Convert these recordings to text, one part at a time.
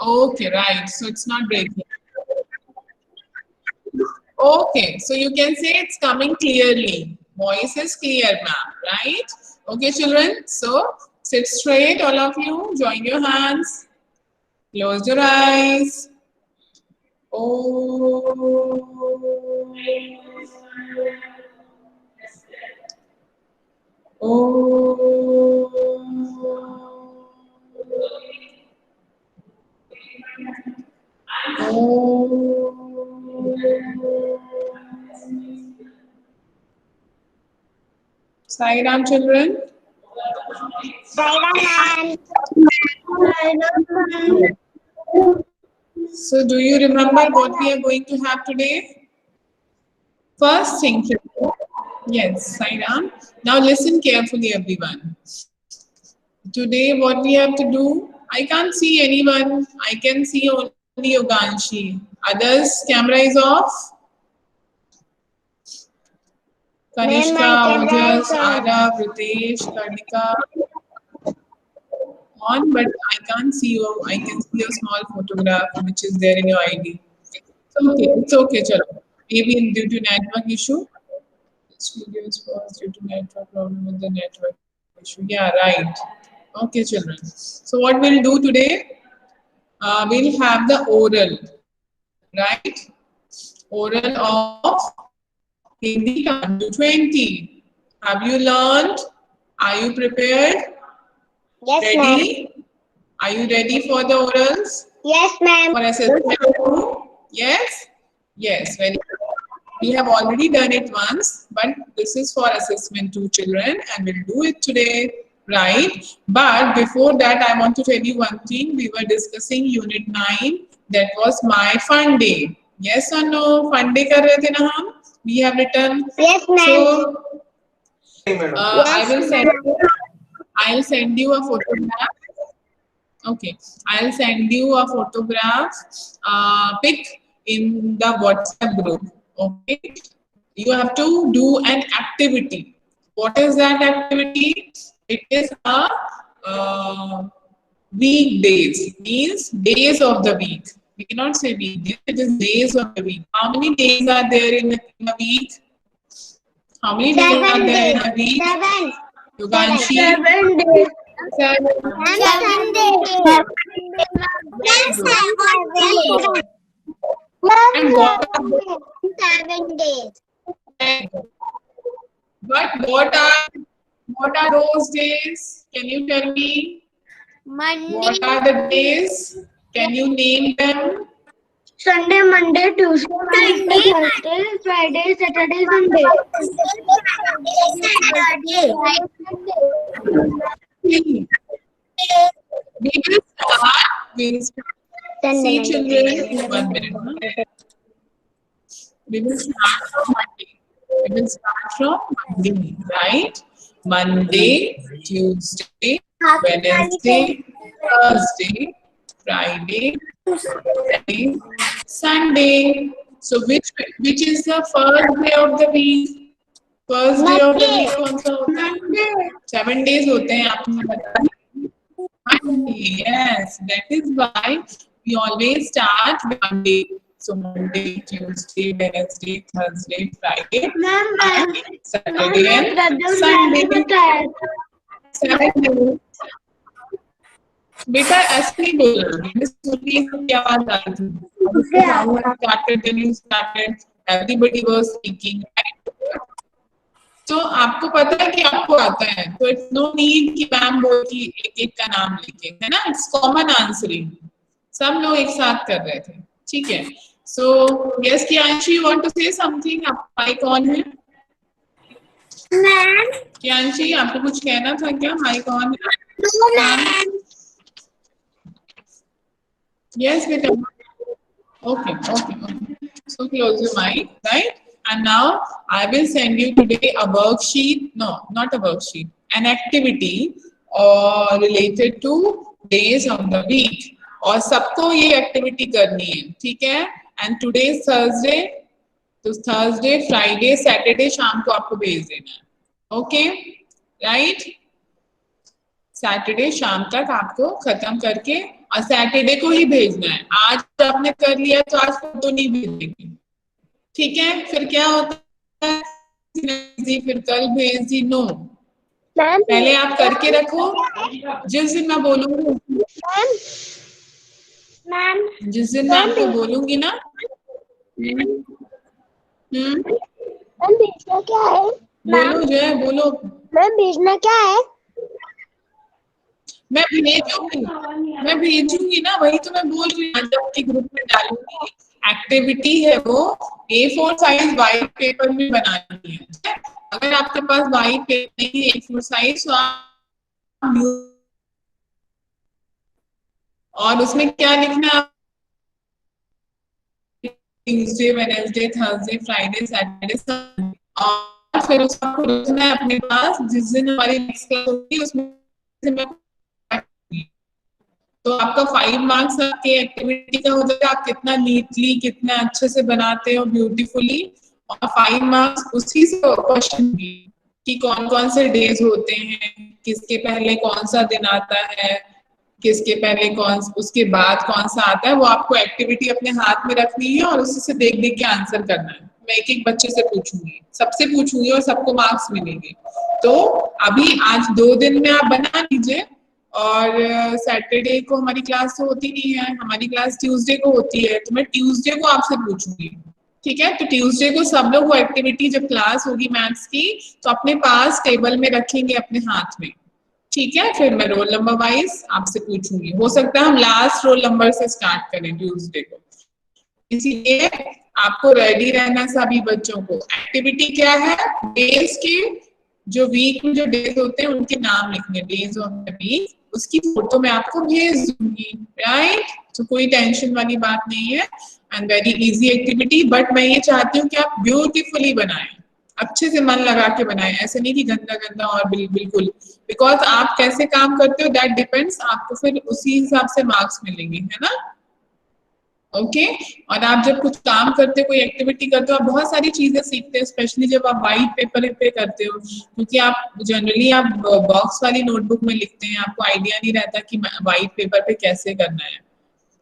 Okay, right. So it's not breaking. Okay, so you can say it's coming clearly. Voice is clear, ma'am, right? Okay, children. So sit straight, all of you. Join your hands. Close your eyes. Oh. Oh. Sai Ram, children. So, do you remember what we are going to have today? First thing, children. Yes, Sai Ram. Now, listen carefully, everyone. Today, what we have to do, I can't see anyone. I can see only Yoganshi. Others, camera is off. Kanishka, Ojas, Ara, Ritesh, Karnika on, but I can't see you. I can see a small photograph which is there in your ID. It's okay, chalo. Maybe due to network issue. This video is paused due to network problem with the network issue. Yeah, right. Okay, children. So what we'll do today, we'll have the oral, right? Oral of Hindi 1 to 20. Have you learned? Are you prepared? Ready? Are you ready for the orals? For assessment 2? Yes? Yes, very good. We have already done it once, but this is for assessment 2 children and we'll do it today, right? But before that, I want to tell you one thing. We were discussing unit 9. That was my fun day. Yes or no? Fun day kar rahe the na hum? We have written. So, I'll send you a photograph. Okay, I'll send you a photograph pic in the WhatsApp group. Okay, you have to do an activity. What is that activity? It is a weekdays, means days of the week. We cannot say weekdays, it is days of the week. How many days are there in a week? How many days are there in a week? Yuganshi? 7 days. 7. And what are those? But what are those days? Can you tell me? What are the days? Can you name them? Sunday, Monday, Tuesday, Wednesday, Thursday, Friday, Saturday, Sunday. We'll start. See children, 1 minute. Huh? We will start from Monday. We will start from Monday, right? Monday, Tuesday, Wednesday, Thursday, Friday, Saturday, Sunday. So which is the first day of the week? First day of the week कौन सा होता है? 7 days होते हैं आपने बताया. Monday, yes. That is why we always start with Monday. So Monday, Tuesday, Wednesday, Thursday, Friday, and Saturday and Sunday. 7 days. बेटा ऐसे नहीं बोलना. Miss Surli की आवाज आ रही थी. Started, then you started. Everybody was speaking. तो आपको पता है कि आपको आता है, तो इट्स नो नीड कि मैम बोल की एक एक का नाम लिखे, है ना. It's common answering. सब लोग एक साथ कर रहे थे, ठीक है. So yes Kiyanshi, you want to say something. आप माइक ऑन है मैम. कियांशी, आपको कुछ कहना था क्या? माइक ऑन है. यस बेटा. Okay, okay, okay. So close your mic, right? And now I will send you today a worksheet. No, not a worksheet. An activity related to days of the week. और सबको ये activity करनी है, ठीक है. And today is Thursday, तो Thursday, Friday, Saturday शाम को आपको भेज देना है. Okay, right. सैटरडे शाम तक आपको खत्म करके और सैटरडे को ही भेजना है। आज आपने कर लिया तो आज फोटो नहीं भेजेंगे, ठीक है? फिर क्या होता है, फिर कल भेज दी, नो। मैम पहले आप करके रखो, जिस दिन मैं बोलूंगी, मैम मैम जिस दिन मैं आपको बोलूंगी ना, मैम भेजना क्या है? बोलो जय, बोलो। मैम भेजना क्या है? मैं भेजूंगी ना, वही तो मैं बोल रही हूँ, आज आपके ग्रुप में डालूंगी। एक्टिविटी है वो, A4 साइज व्हाइट पेपर में बनानी है, ठीक है? अगर आपके पास व्हाइट पेपर नहीं है A4 साइज, तो आप और उसमें क्या लिखना है, Tuesday, Wednesday, Thursday, Friday, Saturday, Sunday, और फिर उसका लिखना है अपने पास जिस दिन हमारी नेक्स्ट क्लास होगी उसमें तो आपका 5 मार्क्स आपके एक्टिविटी का हो जाएगा, आप कितना नीटली कितना अच्छे से बनाते हो ब्यूटीफुली, और 5 मार्क्स उसी से क्वेश्चन भी कि कौन कौन से डेज होते हैं, किसके पहले कौन सा दिन आता है, किसके पहले कौन, उसके बाद कौन सा आता है, वो आपको एक्टिविटी अपने हाथ में रखनी है और उसी से देख देख के आंसर करना है। मैं एक एक बच्चे से पूछूंगी, सबसे पूछूंगी और सबको मार्क्स मिलेंगे। तो अभी आज 2 दिन में आप बना लीजिए, और सैटरडे को हमारी क्लास तो होती नहीं है, हमारी क्लास ट्यूसडे को होती है, तो मैं ट्यूसडे को आपसे पूछूंगी, ठीक है? तो ट्यूसडे को सब लोग वो एक्टिविटी जब क्लास होगी मैथ्स की तो अपने पास टेबल में रखेंगे अपने हाथ में, ठीक है? फिर मैं रोल नंबर वाइज आपसे पूछूंगी, हो सकता है हम लास्ट रोल नंबर से स्टार्ट करें ट्यूसडे को, इसीलिए आपको रेडी रहना सभी बच्चों को। एक्टिविटी क्या है, डेज के जो वीक में जो डेज होते हैं उनके नाम लिखने, डेज ऑफ द वीक, उसकी फोटो मैं आपको भेज दूंगी, राइट? तो कोई टेंशन वाली बात नहीं है, and very easy activity, but मैं ये चाहती हूँ कि आप ब्यूटीफुली बनाएं, अच्छे से मन लगा के बनाएं, ऐसे नहीं कि गंदा गंदा और बिल्कुल, बिकॉज आप कैसे काम करते हो दैट डिपेंड्स, आपको फिर उसी हिसाब से मार्क्स मिलेंगे, है ना? ओके और आप जब कुछ काम करते हो, कोई एक्टिविटी करते हो, आप बहुत सारी चीजें सीखते हो, स्पेशली जब आप व्हाइट पेपर पे करते हो, क्योंकि आप जनरली आप बॉक्स वाली नोटबुक में लिखते हैं, आपको आइडिया नहीं रहता कि व्हाइट पेपर पे कैसे करना है।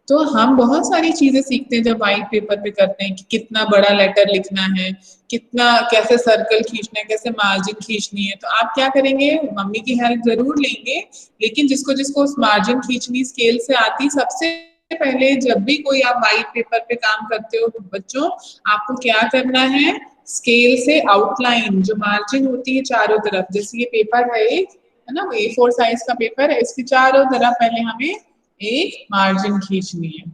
तो हम बहुत सारी चीजें सीखते हैं जब व्हाइट पेपर पे करते हैं, कि कितना बड़ा लेटर लिखना है, कितना, कैसे सर्कल खींचना है, कैसे मार्जिन खींचनी है। तो आप क्या करेंगे, मम्मी की हेल्प जरूर लेंगे, लेकिन जिसको जिसको उस मार्जिन खींचनी स्केल से आती, सबसे पहले जब भी कोई आप व्हाइट पेपर पे काम करते हो बच्चों, आपको क्या करना है, स्केल से आउटलाइन जो मार्जिन होती है चारों तरफ, जैसे ये पेपर है एक, है ना, A4 साइज का पेपर है, इसके चारों तरफ पहले हमें एक मार्जिन खींचनी है।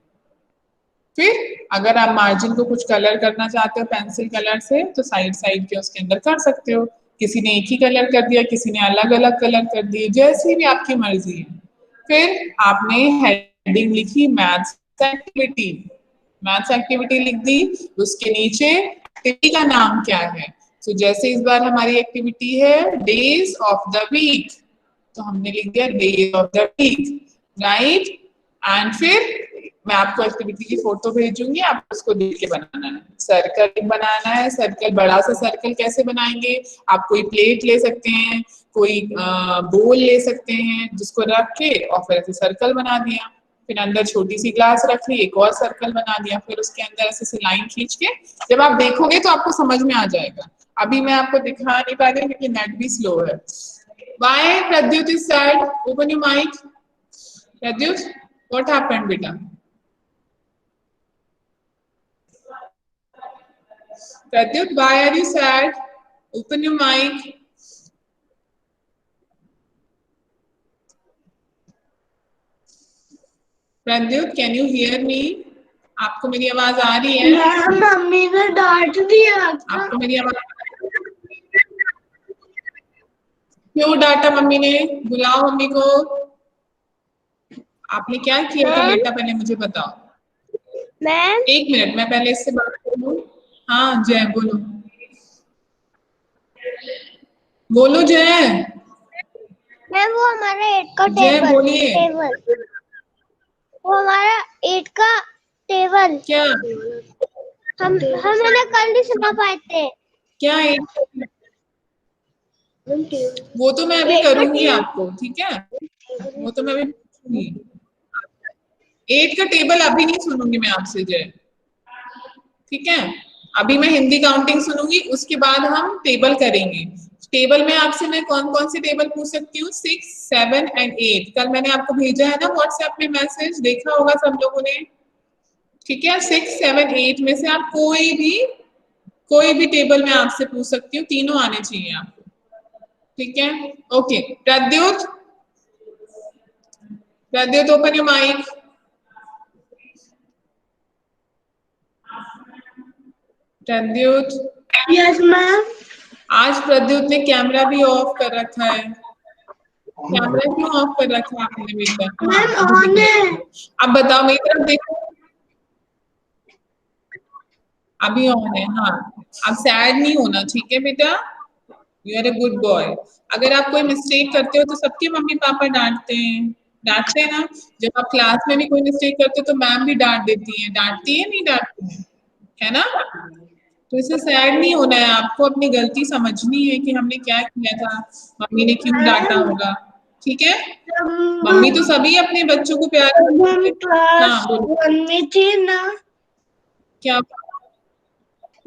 फिर अगर आप मार्जिन को कुछ कलर करना चाहते हो पेंसिल कलर से, तो साइड साइड के उसके अंदर कर सकते हो, किसी ने एक ही कलर कर दिया, किसी ने अलग अलग कलर कर दिए, जैसी भी आपकी मर्जी है। फिर आपने हेडिंग लिखी मैथ्स एक्टिविटी, मैथ्स एक्टिविटी लिख दी, उसके नीचे एक्टिविटी का नाम क्या है, तो जैसे इस बार हमारी एक्टिविटी है डेज ऑफ द वीक, तो हमने लिख दिया days of the week, right? And फिर मैं आपको एक्टिविटी की फोटो भेजूंगी, आप उसको देख के बनाना है। सर्कल बनाना है, सर्कल, बड़ा सा सर्कल कैसे बनाएंगे, आप कोई प्लेट ले सकते हैं, कोई बोल ले सकते हैं, जिसको रख के और फिर ऐसे सर्कल बना दिया, फिर अंदर छोटी सी ग्लास रख ली, एक और सर्कल बना दिया, फिर उसके अंदर ऐसे लाइन खींच के, जब आप देखोगे तो आपको समझ में आ जाएगा। अभी मैं आपको दिखा नहीं पा रही क्योंकि नेट भी स्लो है। Why Pradyut is sad? Open your mic. Pradyut, what happened, beta? Pradyut, why are you sad? Open your mic. Pradyut, can you hear me? आपको मेरी आवाज आ रही है? मम्मी ने डांट दिया। आपको मेरी आवाज, क्यों डांटा मम्मी ने? बुलाओ मम्मी को। आपने क्या किया था बेटा, पहले मुझे बताओ। मैम 1 मिनट, मैं पहले इससे बात करूँ। हाँ जय, बोलो बोलो जय। मैम वो हमारा 8 का जय बोलिए। टेबल, वो हमारा 8 का टेबल, क्या हम मैंने कल नहीं सुना पाए थे। क्या 8? वो तो मैं अभी करूंगी आपको, ठीक है, वो तो मैं अभी पूछूंगी। 8 का टेबल अभी नहीं सुनूंगी मैं आपसे जय, ठीक है। अभी मैं हिंदी काउंटिंग सुनूंगी, उसके बाद हम टेबल करेंगे। टेबल में आपसे मैं कौन कौन से टेबल पूछ सकती हूँ? 6, 7 एंड 8। कल मैंने आपको भेजा है ना व्हाट्सएप में मैसेज, देखा होगा सब लोगों ने, ठीक है। 6, 7, 8 में से आप कोई भी टेबल में आपसे पूछ सकती हूँ, तीनों आने चाहिए आपको, ठीक है। Okay, Pradyut, Pradyut open your mic. Pradyut, yes ma'am. आज प्रद्युत ने कैमरा भी ऑफ कर रखा है। कैमरा क्यों ऑफ कर रखा है आपने बेटा? हाँ, मैम अभी ऑन दिख है। रहा है। अब बताओ, मेरी तरफ देखो, अभी ऑन है, हाँ। अब सैड नहीं होना, ठीक है बेटा, you are a good boy. अगर आप कोई मिस्टेक करते हो तो सबके मम्मी पापा डांटते हैं ना। जब आप क्लास में भी कोई मिस्टेक करते हो तो मैम भी डांट देती है, डांटती है नहीं डांटती है ना। तो इससे सैड नहीं होना है, आपको अपनी गलती समझनी है कि हमने क्या किया था, मम्मी ने क्यों डांटा होगा, ठीक है। मम्मी तो सभी अपने बच्चों को प्यार करती हम है। क्लास हाँ बोलो, 1 में थी ना, क्या?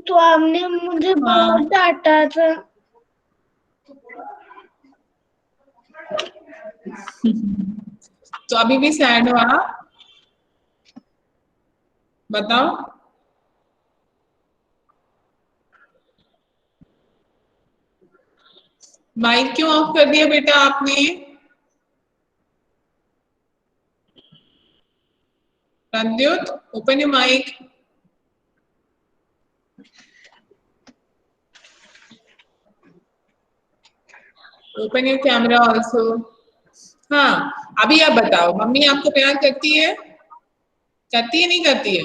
तो आपने मुझे बहुत हाँ, डांटा था। तो अभी भी सैड हो आप? बताओ। माइक क्यों ऑफ कर दिया बेटा आपने? Pradyut, open your mic. Open your camera also. हाँ, अभी आप बताओ, मम्मी आपको प्यार करती है? करती है नहीं करती है?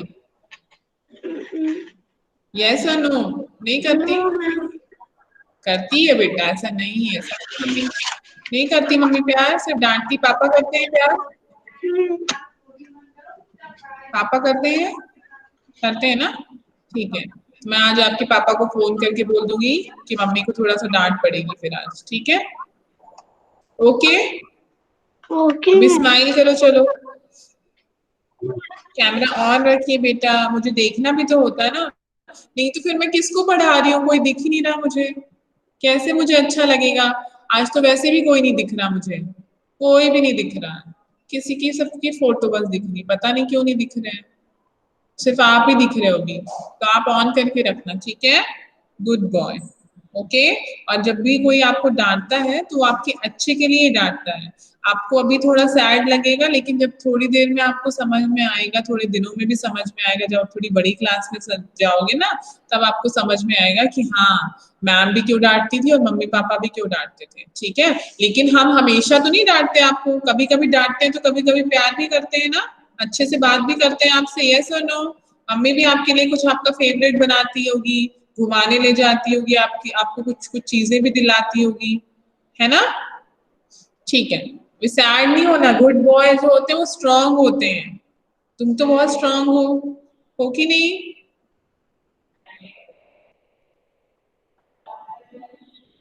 यस और नो? नहीं करती? No ma'am. करती है बेटा, ऐसा नहीं है, सब मम्मी नहीं करती मम्मी प्यार, सिर्फ डांटती। पापा करते हैं प्यार? पापा करते हैं ना, ठीक है। मैं आज आपके पापा को फोन करके बोल दूंगी कि मम्मी को थोड़ा सा डांट पड़ेगी फिर आज, ठीक है। ओके, ओके अभी मैम। स्माइल करो, चलो। कैमरा ऑन रखिए बेटा, मुझे देखना भी तो होता है ना, नहीं तो फिर मैं किसको पढ़ा रही हूँ, कोई दिख ही नहीं रहा मुझे, कैसे मुझे अच्छा लगेगा। आज तो वैसे भी कोई नहीं दिख रहा मुझे, कोई भी नहीं दिख रहा, किसी की सबकी फोटो बस दिख रही, पता नहीं क्यों नहीं दिख रहे हैं, सिर्फ आप ही दिख रहे होगी। तो आप ऑन करके रखना, ठीक है, गुड बॉय। ओके, और जब भी कोई आपको डांटता है तो वो आपके अच्छे के लिए डांटता है। आपको अभी थोड़ा सैड लगेगा, लेकिन जब थोड़ी देर में आपको समझ में आएगा, थोड़े दिनों में भी समझ में आएगा, जब आप थोड़ी बड़ी क्लास में जाओगे ना, तब आपको समझ में आएगा कि हाँ, मैम भी क्यों डांटती थी और मम्मी पापा भी क्यों डांटते थे, ठीक है। लेकिन हम हमेशा तो नहीं डांटते आपको, कभी कभी डांटते हैं तो कभी कभी प्यार भी करते हैं ना, अच्छे से बात भी करते हैं आपसे, यस और नो। मम्मी भी आपके लिए कुछ आपका फेवरेट बनाती होगी, घुमाने ले जाती होगी, आपको कुछ कुछ चीजें भी दिलाती होगी, है ना, ठीक है। सैड नहीं होना, गुड बॉय जो होते हैं वो स्ट्रांग होते हैं, तुम तो बहुत स्ट्रांग हो कि नहीं?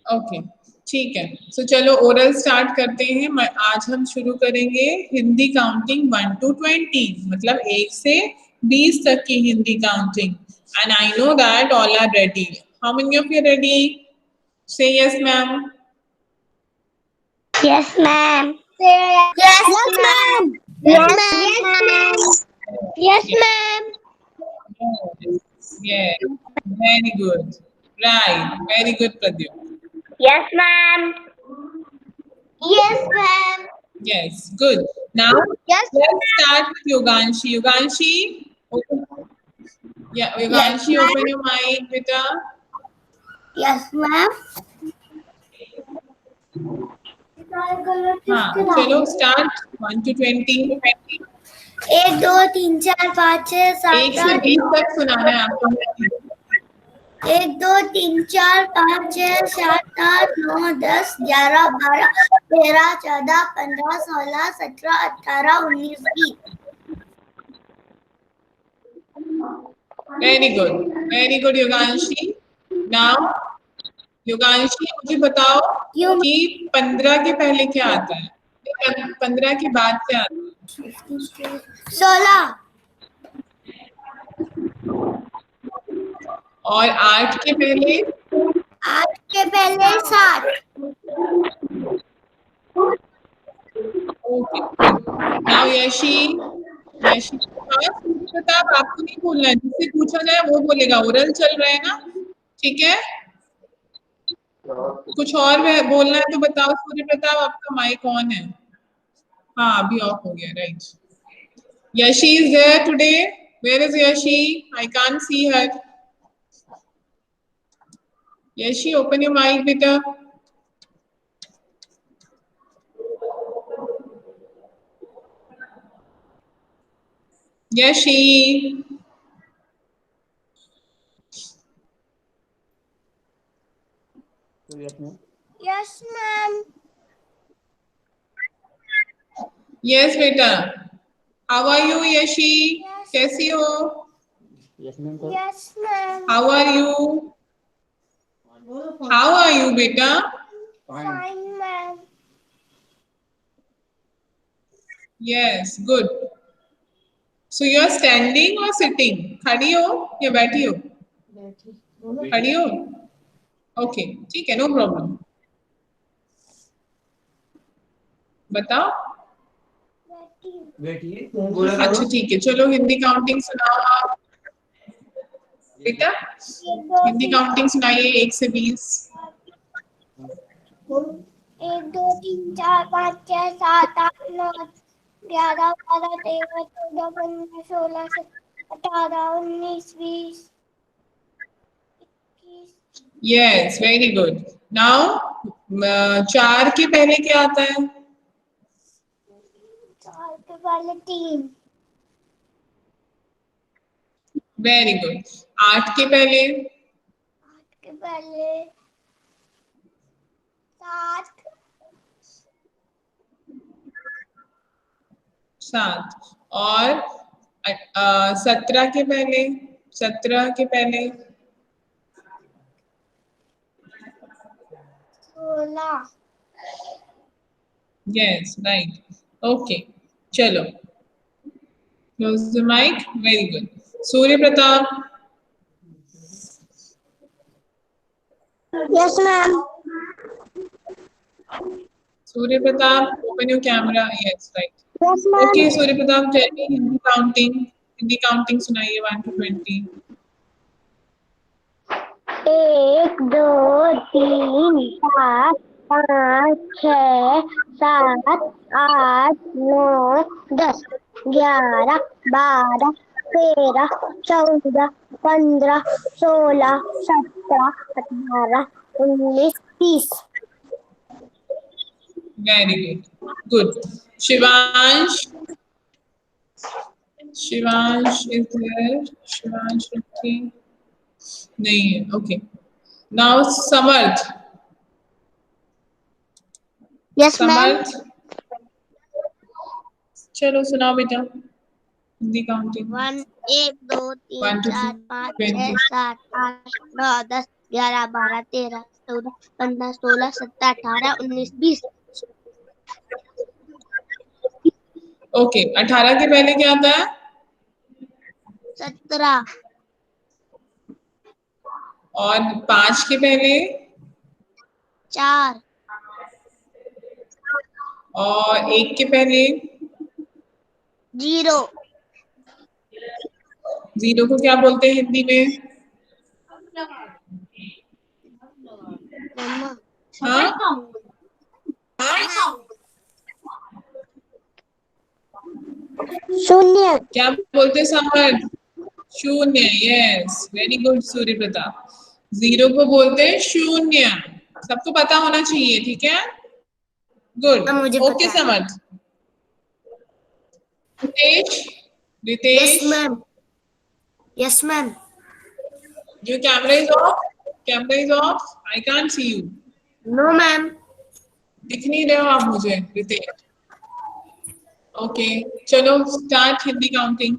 ओके, ठीक है। सो चलो ओरल स्टार्ट करते हैं। आज हम शुरू करेंगे हिंदी काउंटिंग 1 to 20, मतलब 1 से 20 तक की Hindi counting. And I know that all are ready. How many of you ready? Say yes ma'am. Yes ma'am. Yes ma'am. Yes ma'am. Yes ma'am. Yes, very good. Right, very good, Pradyut. Yes ma'am. Yes ma'am. Yes, good. Now yes let's start with Yoganshi. Yoganshi, yeah, yes Yoganshi, ma'am. open your mic, beta. Yes ma'am. हाँ, चलो start 1 to 20. 1 2 3 4 5 6 1 7 से 8 20 9 तक सुनाना है आपको। 1 2 3 4 5 6 7 8 9 10 11 12 13 14 15 16 17 18 19 20। Very good, Yoganshi. Now योगांशी मुझे बताओ क्यों? कि 15 के पहले क्या आता है, 15 के बाद क्या आता है? 16 और 8 के पहले? 8 के पहले 7 okay good. Now Yeshi, Yeshi Pratap आपको नहीं बोलना है, जिससे पूछा जाए वो बोलेगा। ओरल चल रहा है ना, ठीक है? कुछ और बोलना है तो बताओ। सूर्य प्रताप आपका माइक ऑन है। हाँ अभी ऑफ हो गया, right. Yashi is there today? Where is Yashi? I can't see her. Yashi open your mic बेटा। यशी यस मैम यस बेटा। How are you Yashi? कैसी हो? Yes ma'am how are you? How are you बेटा? Fine ma'am yes good. So you are standing और sitting? खड़ी हो या बैठी हो? खड़ी हो? ओके ठीक है, नो प्रॉब्लम। बताओ। अच्छा ठीक है, चलो हिंदी काउंटिंग सुनाओ आप बेटा। हिंदी काउंटिंग सुनाइए 1 से 20। 1 2 3 4 5 6 7 8 9 11 12 13 14 15 16 17 18 19 20 21 यस वेरी गुड। नाउ 4 के पहले क्या आता है? 4 के पहले 3 वेरी गुड। 8 के पहले? 8 के पहले 7 7 और 17 के पहले? 17 के पहले? 16 यस राइट। ओके चलो, close the mic. Very good. Surya Pratap. Yes ma'am Surya Pratap open your camera. Yes right. Yes okay Surya Pratap tell me Hindi counting. Hindi counting सुनाइए 1 to 20। 1 2 3 4 5 6 7 8 9 10 11 12 13 14 15 16 17 18 19 20 very good good. Shivansh. Shivansh is there? Shivansh नहीं है। Okay now Samarth. Yes ma'am Samarth चलो सुनाओ बेटा Hindi counting. 1 1 2 3 1 to 4 5 20। 6 7 8 9 10 11 12 13 14 15 16 17 18 19 20 okay 18 के पहले क्या आता है? 17 और 5 के पहले? 4 और 1 के पहले? 0 0 को क्या बोलते हैं हिंदी में? मम्मा हाँ शून्य क्या बोलते हैं समर्थ? शून्य। Yes very good Surya Pratap. 0 को बोलते हैं शून्य। सबको पता होना चाहिए, ठीक है? गुड। मुझे ओके पता है। Samarth. Ritesh. Yes Ritesh ma'am yes ma'am your camera is off? Camera is off? I can't see you. No ma'am दिख नहीं रहे हो आप मुझे रितेश। ओके चलो स्टार्ट हिंदी काउंटिंग।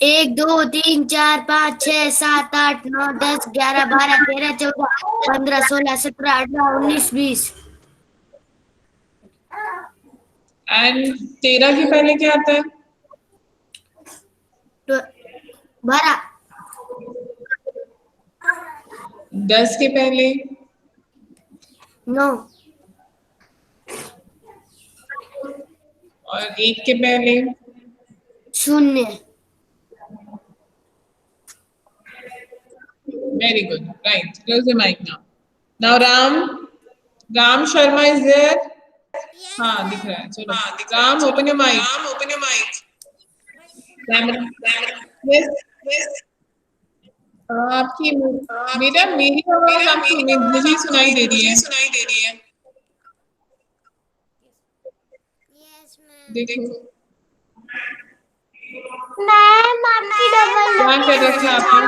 1 2 3 4 5 6 7 8 9 10 11 12 13 14 15 16 17 18 19 20। एंड 13 के पहले क्या आता है? 12। 10 के पहले? 9। और 1 के पहले? 0। Very good. Right. Close the mic now. Now Ram Sharma is there. हाँ दिख रहा है, चलो Ram open your mic. Camera. Yes. आपकी बेटा मेरी आवाज आपको मुझे ही सुनाई दे रही है। यस देखो मैम आपकी डबल क्या कर रखा है आपने?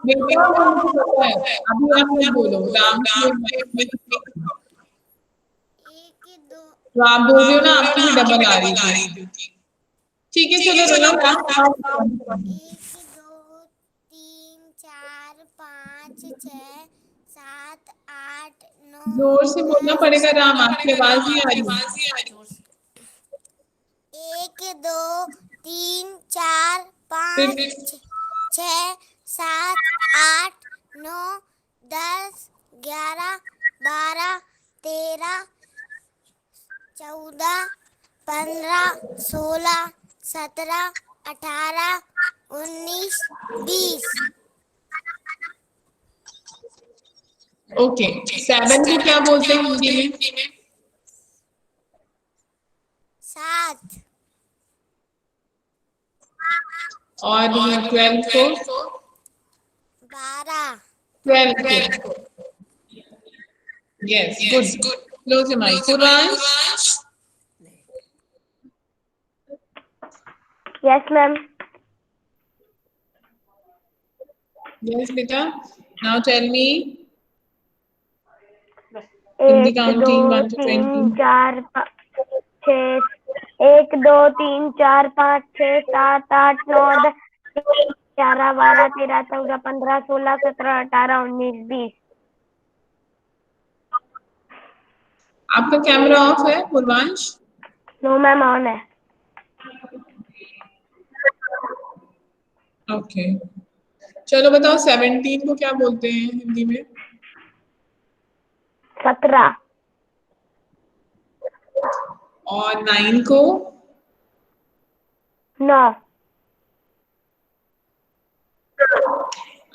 बेटा वो मुझे पता है, अभी आप मत बोलो राम की। तो आप बोल रहे हो ना आपकी भी डबल आ रही थी। ठीक है चलो रोना राम। 1 2 3 4 5 6 7 8 9 जोर से बोलना 10। पड़ेगा राम, आपकी आवाज नहीं आ रही। 1 2 3 4 फिर 5 6 7 8 9 10 11 12 13 14 15 16 17 18 19 20। ओके 7 को क्या बोलते हैं हिंदी में? 7। और 12 को? 12। 12 को। Yes good. Close your mic. Purvansh. Yes ma'am. Yes बेटा। Now tell me in the 1 2 counting 1 to 3 20. 4 6 1 2 3 4 5 6 7 8 9 10 11 12 13 14 15 16 17 18 19 20। आपका कैमरा ऑफ है पूर्वांश? नो मैम ऑन है। ओके चलो बताओ 17 को क्या बोलते हैं हिंदी में? 17। और 9 को? 9।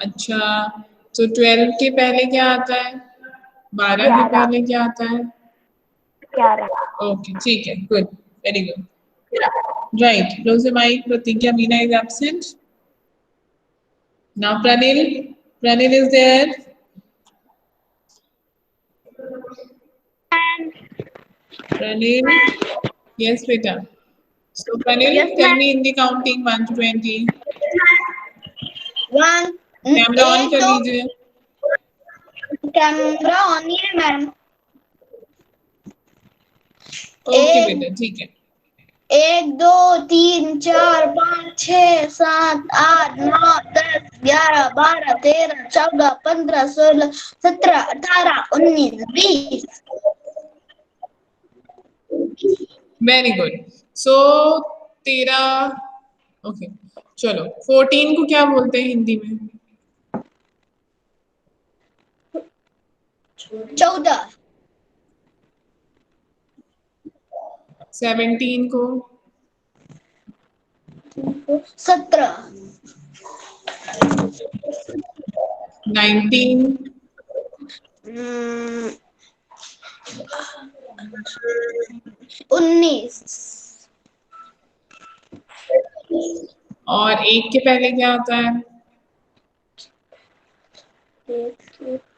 अच्छा तो 12 के पहले क्या आता है? 12 के पहले क्या आता है? 11। ओके ठीक है good very good right close the mic. Pratigya Meena is absent. Now Pranil is there. Pranil, yes beta. So Pranil, Yes, tell ma'am. me in the counting 1 to 20. 1 camera on 1 कर 2 लीजिए। Camera on ही है ma'am. Okay बेटा ठीक है। 1 2 3 4 5 6 7 8 9 10 11 12 13 14 15 16 17 18 19 20। Very good so 13 okay चलो 14 को क्या बोलते हैं हिंदी में? 14। 17 को? 17। 19? 19। और 1 के पहले क्या आता है?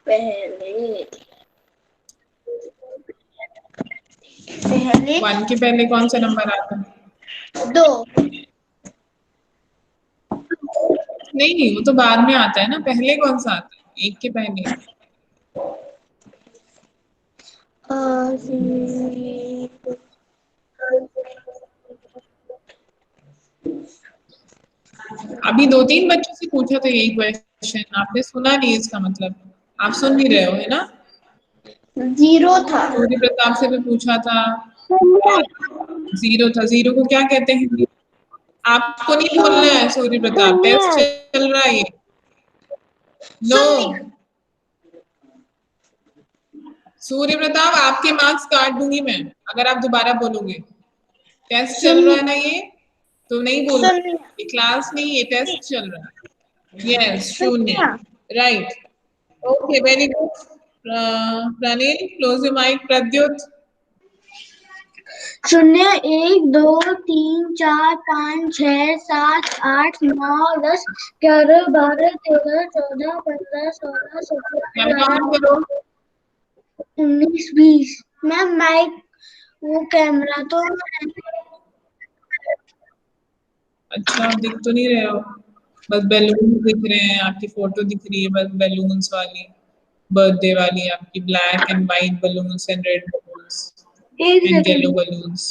पहले 1 के पहले कौन सा नंबर आता है? 2। नहीं वो तो बाद में आता है ना, पहले कौन सा आता है? 1 के पहले? अभी 2-3 बच्चों से पूछा था यही क्वेश्चन, आपने सुना नहीं, इसका मतलब आप सुन नहीं रहे हो, है ना? 0 था। सूर्य प्रताप से भी पूछा था और 0 था। 0 को क्या कहते हैं हिंदी? आपको नहीं बोलना है सूर्य प्रताप, टेस्ट चल रहा है ये। नो, सूर्य प्रताप आपके मार्क्स काट दूंगी मैं अगर आप दोबारा बोलोगे। टेस्ट चल रहा है ना ये, तो नहीं बोलना, ये क्लास नहीं, ये टेस्ट चल रहा है। Yes, 0, right. Okay, very good. Pranil, close your mic. Pradyut? 0 1 2 3 4 5 6 7 8 9 10 11 12 13 14 15 16 17 ma'am count करो। 19 20। मैम माइक वो कैमरा तो अच्छा, आप दिख तो नहीं रहे हो, बस बैलून दिख रहे हैं, आपकी फोटो दिख रही है बस बैलून्स वाली, बर्थडे वाली आपकी, black and white balloons and red balloons एक and yellow second balloons.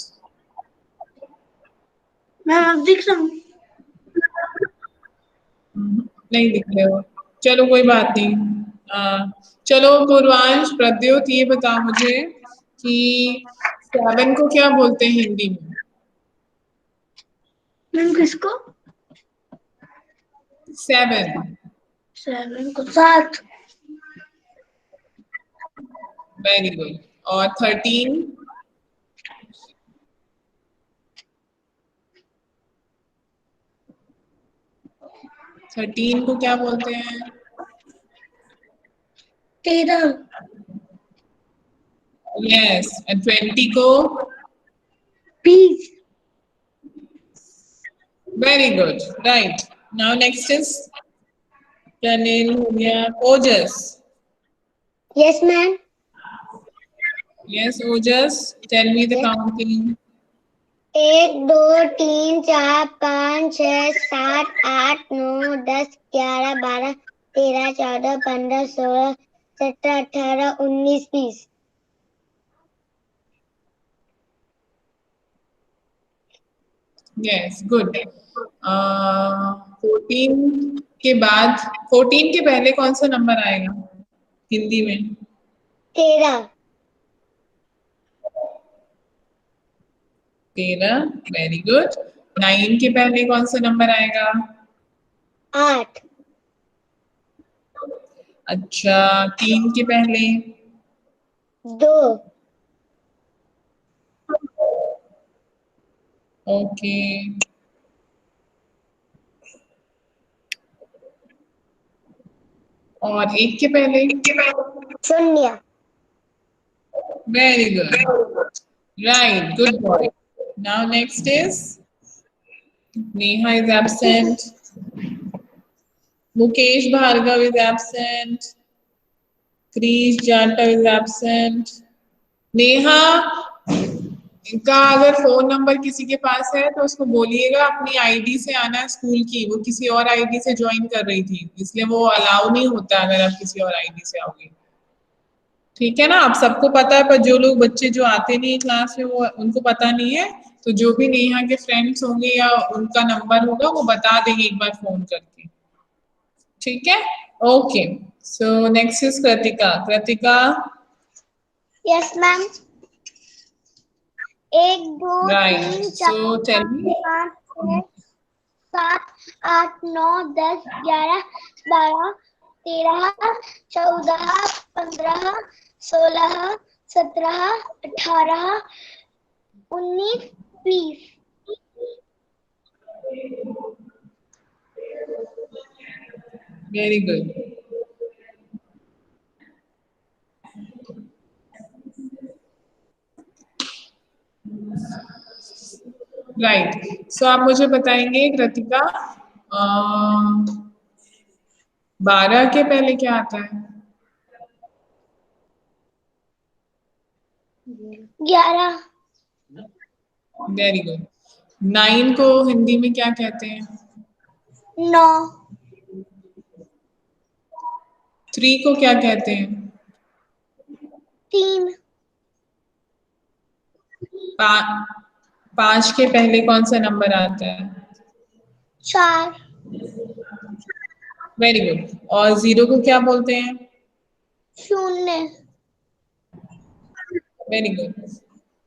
Ma'am आप दिख सकूं? नहीं दिख रहे हो, चलो कोई बात नहीं। चलो पूर्वांश, प्रद्युत, ये बताओ मुझे कि 7 को क्या बोलते हैं हिंदी में? मैम किसको? 7? 7 को 7। Very good. और 13? 13 को क्या बोलते हैं? 13। यस। एंड 20 को? पीस। Very good, right. Now next is Pranil हो गया। Ojas? Yes ma'am. Yes, Ojas, tell me the Yes. counting. 1 2 3 4 5 6 7 8 9 10 11 12 13 14 15 16 17 18 19 20। Yes, good. 14 के बाद, 14 के पहले कौन सा नंबर आएगा हिंदी में? 13। 13, वेरी गुड। 9 के पहले कौन सा नंबर आएगा? 8। अच्छा, 3 के पहले? 2। ओके। और 1 के पहले? 0। Very good. Right, good boy. Now next is Neha is absent. Mukesh Bhargav is absent. Krish Janta is absent. Neha का अगर फोन नंबर किसी के पास है तो उसको बोलिएगा अपनी आईडी से आना स्कूल की, वो किसी और आईडी से ज्वाइन कर रही थी, इसलिए वो अलाउ नहीं होता अगर आप किसी और आईडी से आओगे। ठीक है ना, आप सबको पता है, पर जो लोग बच्चे जो आते नहीं क्लास में वो उनको पता नहीं है, तो जो भी नेहा के फ्रेंड्स होंगे या उनका नंबर होगा वो बता देंगे एक बार फोन करके। ठीक है, okay. So next is Kritika. Kritika? Yes ma'am. 1 2 right, 3 so 4 tell 5 me. 6 7 8 9 10 11 12 13 14 15 16 17 18 19 20। Very good. Right, सो आप मुझे बताएंगे कृतिका, 12 के पहले क्या आता है? 11। Very good. 9 को हिंदी में क्या कहते हैं? 9। 3 को क्या कहते हैं? 3। 5 के पहले कौन सा नंबर आता है? 4। Very good. और 0 को क्या बोलते हैं? शून्य। Very good,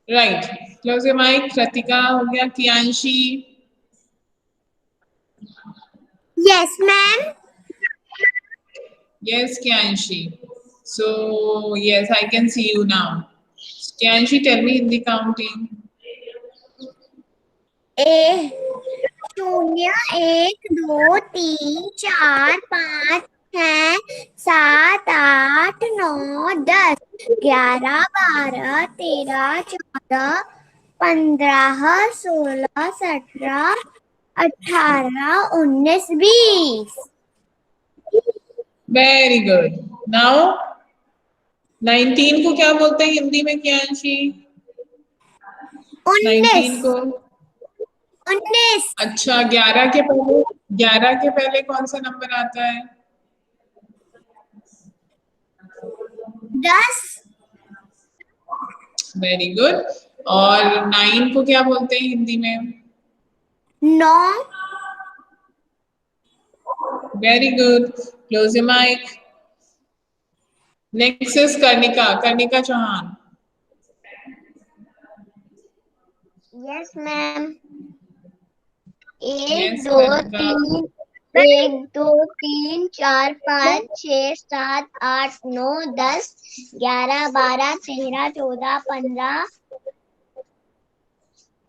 right. Close your mic. Kritika हो गया। Kiyanshi? Yes ma'am. Yes, Kianshi. So, yes, I can see you now. Kianshi, tell me in the counting. ए शून्य, एक, दो, तीन, चार, पाँच, छः, सात, आठ, नौ, 10, 11, 12, 13, 14, 15, 16, 17, 18, 19, 20। Very good. Now, 19 को क्या बोलते हैं हिंदी में कियांशी? 19 19। को? 19। अच्छा, 11 के पहले कौन सा नंबर आता है? 10। Very good. और 9 को क्या बोलते हैं हिंदी में? 9। Very good. Close your mic. Next is Karnika Chauhan. Yes ma'am. एक यस दो कर्णिका। तीन एक दो तीन चार पाँच छः सात आठ नौ 10 11 12 13 14 15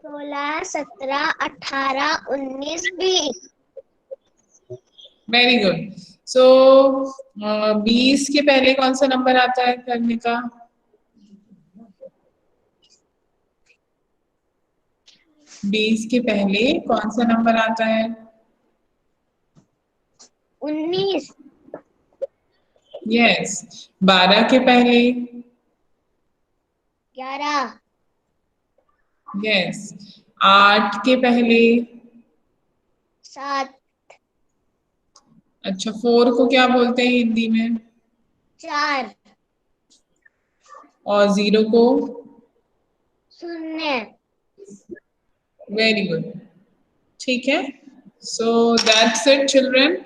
16 17 18 19 20। Very good. सो 20 के पहले कौन सा नंबर आता है कर्णिका? 20 के पहले कौन सा नंबर आता है? 19। यस। 12 के पहले? 11। यस। 8 के पहले? 7। अच्छा, 4 को क्या बोलते हैं हिंदी में? 4। और 0 को? 0। वेरी गुड, ठीक है। So that's it children.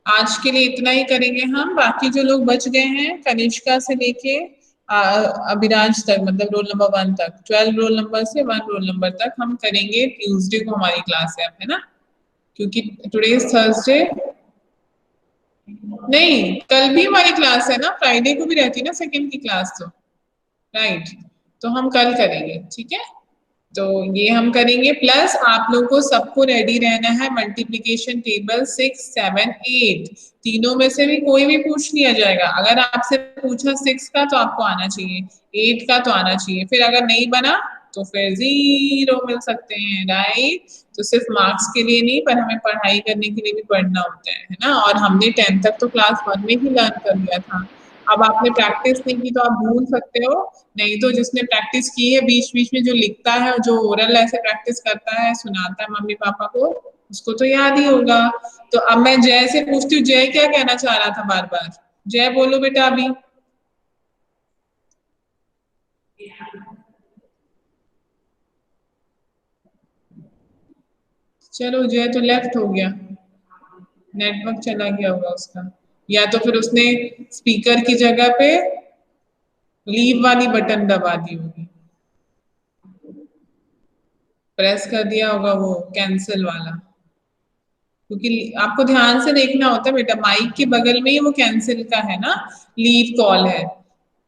आज के लिए इतना ही करेंगे हम। बाकी जो लोग बच गए हैं कनिष्का से लेके अभिराज तक, मतलब रोल नंबर 1 तक, 12 रोल नंबर से 1 रोल नंबर तक हम करेंगे। ट्यूसडे को हमारी क्लास है ना, क्योंकि टुडे इज थर्सडे। नहीं, कल भी हमारी क्लास है ना, फ्राइडे को भी रहती है ना सेकंड की क्लास, तो राइट। तो हम कल करेंगे, ठीक है। तो ये हम करेंगे, प्लस आप लोगों को सबको रेडी रहना है। मल्टीप्लिकेशन टेबल 6, 7, 8 तीनों में से भी कोई भी पूछ लिया जाएगा। अगर आपसे पूछा 6 का तो आपको आना चाहिए, 8 का तो आना चाहिए, फिर अगर नहीं बना तो फिर 0 मिल सकते हैं, राइट। तो सिर्फ मार्क्स के लिए नहीं, पर हमें पढ़ाई करने के लिए भी पढ़ना होता है ना। और हमने 10th तक तो क्लास 1 में ही लर्न कर लिया था। अब आपने प्रैक्टिस नहीं की तो आप भूल सकते हो, नहीं तो जिसने प्रैक्टिस की है बीच बीच में जो लिखता है और जो ओरल ऐसे प्रैक्टिस करता है, सुनाता है मम्मी पापा को, उसको तो याद ही होगा। तो अब मैं जय से पूछती हूँ, जय क्या कहना चाह रहा था बार बार? जय बोलो बेटा अभी। चलो, जय तो लेफ्ट हो गया, नेटवर्क चला गया होगा उसका, या तो फिर उसने स्पीकर की जगह पे लीव वाली बटन दबा दी होगी, प्रेस कर दिया होगा वो कैंसिल वाला। क्योंकि आपको ध्यान से देखना होता है बेटा, माइक के बगल में ही वो कैंसिल का है ना, लीव कॉल है,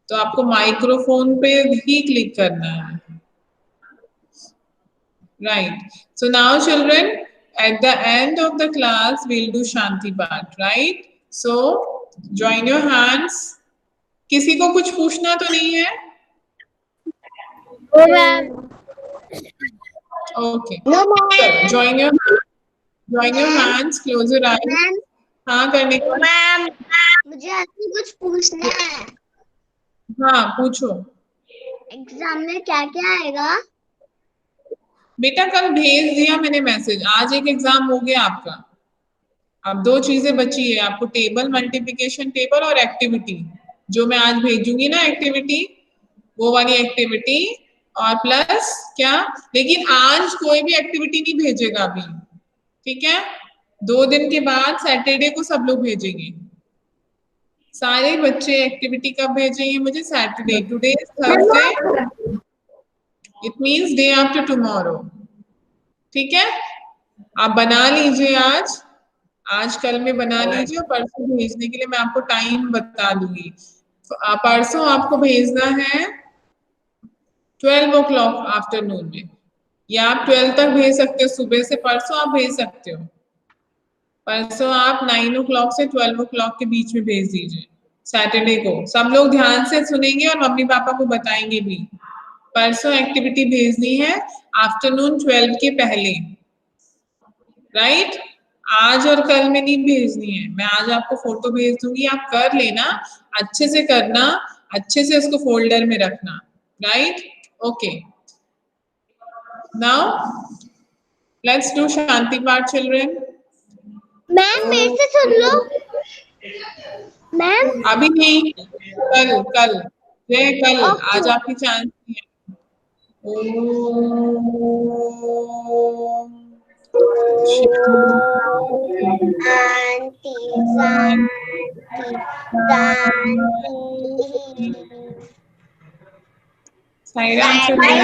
तो आपको माइक्रोफोन पे ही क्लिक करना है, right. So now children, at the end of the class we'll do shanti part, right? So join your hands। किसी को कुछ पूछना तो नहीं है? No ma'am. Okay, no ma'am. join your hands, close your eyes। Ma'am. हाँ करने को। मैम, मुझे आपसे कुछ पूछना है। हाँ पूछो एग्जाम में क्या क्या आएगा? बेटा, कल भेज दिया मैंने मैसेज, आज एक एग्जाम हो गया आपका। अब 2 चीजें बची है आपको, टेबल, मल्टीप्लिकेशन टेबल और एक्टिविटी, जो मैं आज भेजूंगी ना एक्टिविटी, वो वाली एक्टिविटी। और प्लस क्या, लेकिन आज कोई भी एक्टिविटी नहीं भेजेगा अभी, ठीक है। 2 दिन के बाद सैटरडे को सब लोग भेजेंगे। सारे बच्चे एक्टिविटी कब भेजेंगे मुझे? Saturday. Today is Thursday, it means day after tomorrow. ठीक है, आप बना लीजिए आज कल में बना लीजिए, और परसों भेजने के लिए मैं आपको टाइम बता दूंगी। परसों आपको भेजना है 12 o'clock आफ्टरनून में, या आप 12 तक भेज सकते हो, सुबह से परसों आप भेज सकते हो। परसों आप 9 o'clock से 12 o'clock के बीच में भेज दीजिए सैटरडे को। सब लोग ध्यान से सुनेंगे और मम्मी पापा को बताएंगे भी। परसों एक्टिविटी भेजनी है आफ्टरनून 12 के पहले, राइट? आज और कल में नहीं भेजनी है। मैं आज आपको फोटो भेज दूंगी, आप कर लेना, अच्छे से करना, अच्छे से उसको फोल्डर में रखना, right? Okay, now let's do Shanti Path children. Ma'am मेरे से सुन लो। मैम अभी नहीं, कल कल ये कल, ओके। आज आपकी चांस नहीं है। शांति शांति शांति। Sai Ram children.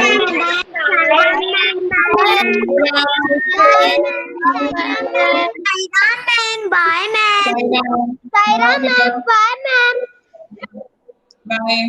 Bye ma'am. Sai Ram. Bye ma'am. Bye.